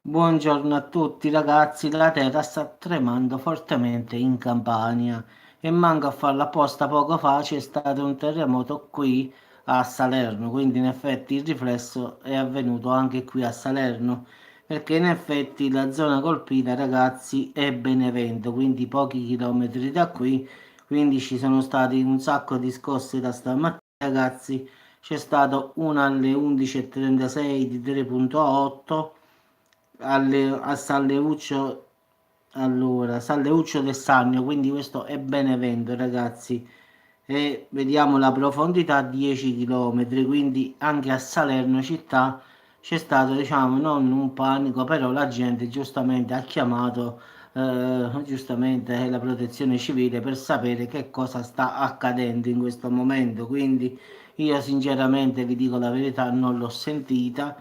Buongiorno a tutti ragazzi, la terra sta tremando fortemente in Campania e manco a farla apposta poco fa c'è stato un terremoto qui a Salerno, quindi in effetti il riflesso è avvenuto anche qui a Salerno, perché in effetti la zona colpita ragazzi è Benevento, quindi pochi chilometri da qui, quindi ci sono stati un sacco di scosse da stamattina ragazzi, c'è stato una alle 11:36 di 3,8 a Salleuccio, allora, Salleuccio del Sannio, quindi questo è Benevento, ragazzi. E vediamo la profondità 10 km, quindi anche a Salerno città c'è stato, diciamo, non un panico, però la gente giustamente ha chiamato giustamente la protezione civile per sapere che cosa sta accadendo in questo momento. Quindi io sinceramente vi dico la verità, non l'ho sentita,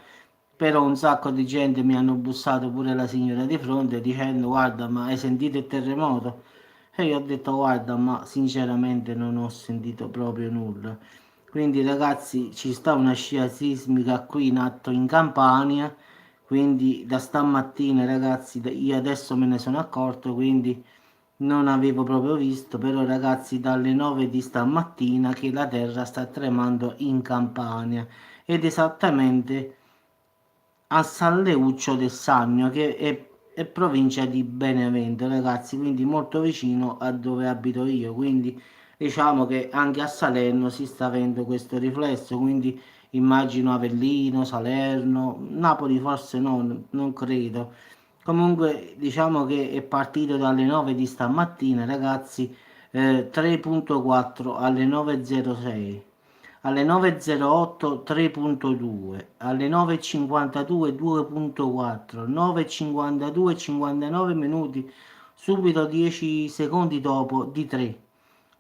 però un sacco di gente mi hanno bussato, pure la signora di fronte, dicendo guarda, ma hai sentito il terremoto? E io ho detto guarda, ma sinceramente non ho sentito proprio nulla. Quindi ragazzi, ci sta una scia sismica qui in atto in Campania, quindi da stamattina ragazzi, io adesso me ne sono accorto, quindi non avevo proprio visto, però ragazzi dalle 9 di stamattina che la terra sta tremando in Campania ed esattamente a San Leuccio del Sannio, che è provincia di Benevento, ragazzi, quindi molto vicino a dove abito io. Quindi diciamo che anche a Salerno si sta avendo questo riflesso, quindi immagino Avellino, Salerno, Napoli forse no, non credo. Comunque diciamo che è partito dalle 9 di stamattina, ragazzi, 3,4 alle 9:06, alle 9:08 3,2, alle 9:52 2,4, 9:52 59 minuti, subito 10 secondi dopo di 3.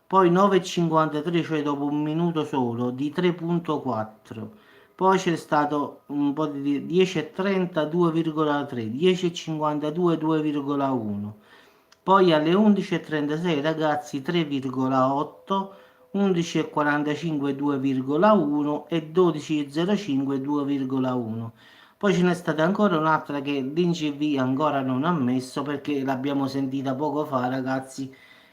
Poi 9,53, cioè dopo un minuto solo, di 3,4. Poi c'è stato un po' di 10,30, 2,3, 10,52, 2,1. Poi alle 11:36 ragazzi 3,8, 11:45 2,1 e 12:05 2,1. Poi ce n'è stata ancora un'altra che l'INCV ancora non ha messo perché l'abbiamo sentita poco fa ragazzi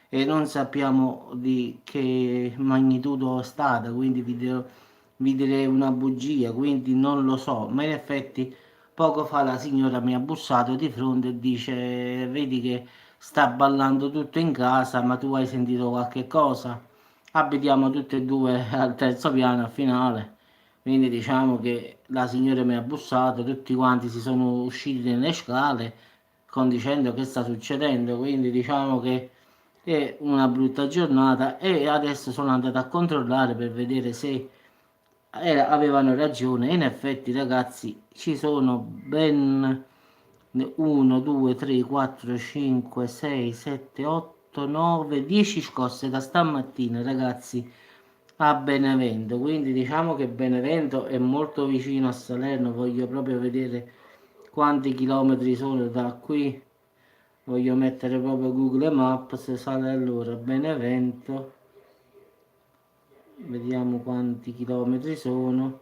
e non sappiamo di che magnitudo è stata, quindi vi direi una bugia, quindi non lo so, ma in effetti poco fa la signora mi ha bussato di fronte e dice, vedi che sta ballando tutto in casa, ma tu hai sentito qualche cosa? Abitiamo tutti e due al terzo piano, al finale, quindi diciamo che la signora mi ha bussato, tutti quanti si sono usciti nelle scale con dicendo che sta succedendo, quindi diciamo che è una brutta giornata e adesso sono andato a controllare per vedere se avevano ragione. In effetti, ragazzi, ci sono ben 1, 2, 3, 4, 5, 6, 7, 8, 9, 10 scosse da stamattina, ragazzi, a Benevento. Quindi diciamo che Benevento è molto vicino a Salerno. Voglio proprio vedere quanti chilometri sono da qui. Voglio mettere proprio Google Maps, sale allora Benevento, vediamo quanti chilometri sono.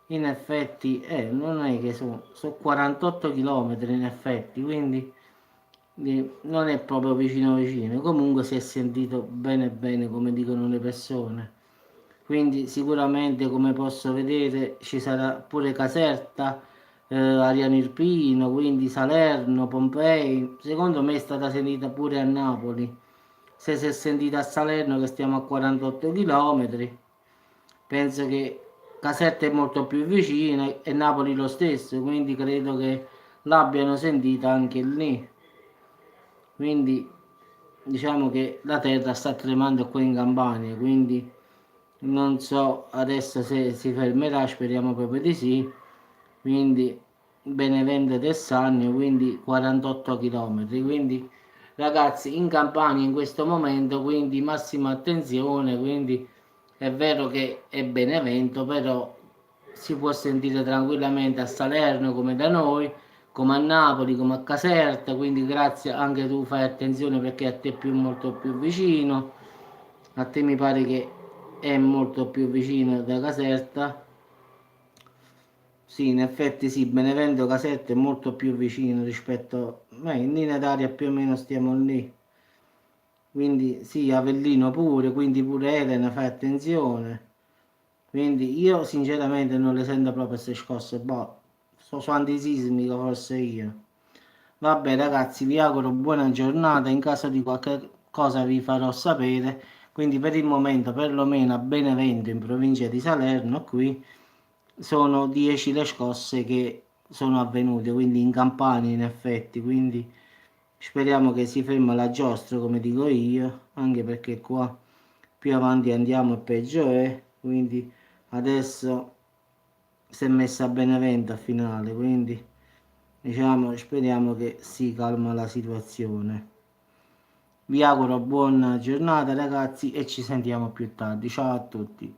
In effetti, non è che sono 48 chilometri in effetti, quindi non è proprio vicino vicino. Comunque si è sentito bene bene, come dicono le persone. Quindi sicuramente, come posso vedere, ci sarà pure Caserta, Ariano Irpino, quindi Salerno, Pompei. Secondo me è stata sentita pure a Napoli. Se si è sentita a Salerno che stiamo a 48 km, penso che Caserta è molto più vicina e Napoli lo stesso, quindi credo che l'abbiano sentita anche lì. Quindi diciamo che la terra sta tremando qua in Campania, quindi non so adesso se si fermerà, speriamo proprio di sì. Quindi Benevento del Sannio, quindi 48 km. Quindi ragazzi in Campania in questo momento, quindi massima attenzione, quindi è vero che è Benevento, però si può sentire tranquillamente a Salerno come da noi, come a Napoli, come a Caserta, quindi grazie anche tu fai attenzione perché a te è più, molto più vicino, a te mi pare che è molto più vicino da Caserta, Sì, in effetti sì, Benevento Caserta è molto più vicino rispetto, in linea d'aria più o meno stiamo lì. Quindi sì, Avellino pure, quindi pure Elena, fai attenzione. Quindi io sinceramente non le sento proprio queste scosse, boh, so antisismico forse io. Vabbè ragazzi, vi auguro buona giornata, in caso di qualche cosa vi farò sapere. Quindi per il momento, perlomeno a Benevento, in provincia di Salerno, qui sono 10 le scosse che sono avvenute, quindi in Campania in effetti, quindi speriamo che si ferma la giostra, come dico io, anche perché qua più avanti andiamo e peggio è, quindi adesso si è messa a Benevento a finale, quindi diciamo speriamo che si calma la situazione. Vi auguro buona giornata ragazzi e ci sentiamo più tardi. Ciao a tutti.